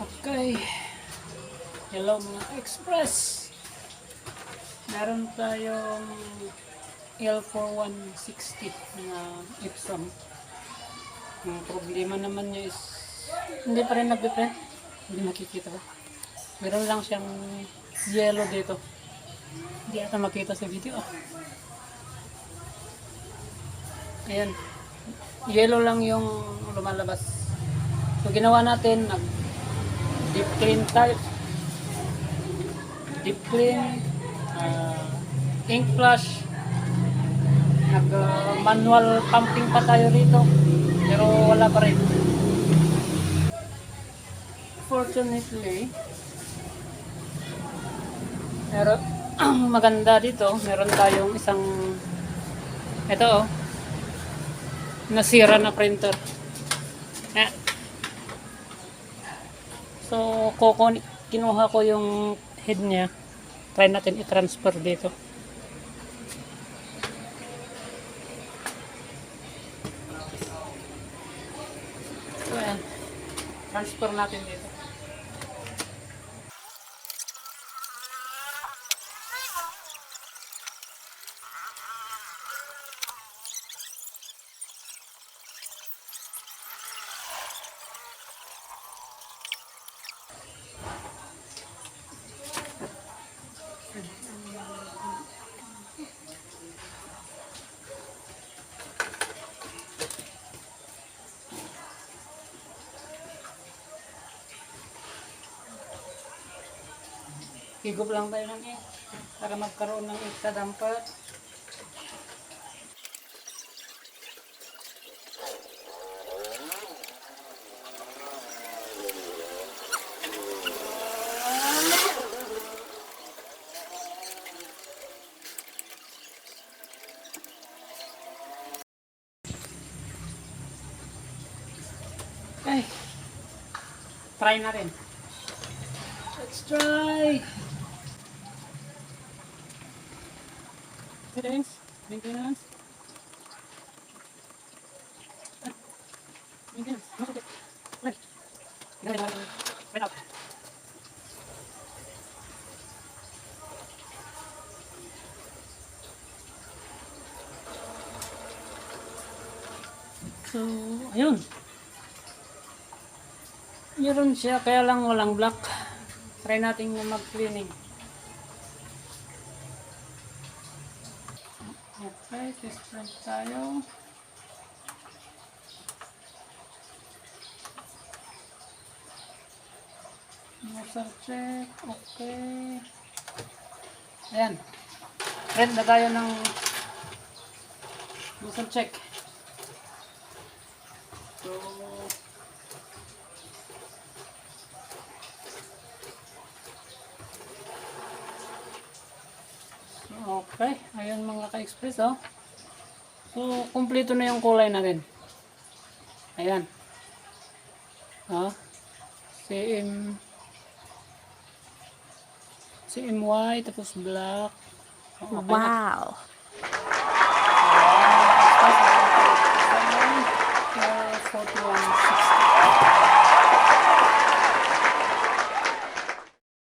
Okay. Hello mga express. Meron tayong L4160 na Epson. Ang problema naman niya is hindi pa rin nagbe-print. Hindi makikita ba? Meron lang siyang yellow dito. Hindi ata makita sa video. Ayan. Yellow lang yung lumalabas. So ginawa natin, deep clean tayo. Deep clean, ink flush, manual pumping pa tayo rito, pero wala pa rin. Fortunately, pero maganda dito, meron tayong isang ito nasira na printer. So, kinuha ko yung head niya. Try natin i-transfer dito. So, ayan. Transfer natin dito. Higop lang tayo ng ink para magkaroon ng ink sa damper. Okay. Try na rin. Let's try! Maintenance. Maintenance. Okay. Right. Right out. So, ayun. Meron siya, kaya lang walang black. Try natin na mag-cleaning. Okay, test print tayo. Nozzle check, okay. Ayan. Print na tayo ng nozzle check. So, okay, ayun mga ka-express oh. So, kumpleto na yung kulay natin. Ayan. CMY, tapos black. Okay. Wow. Na. 41.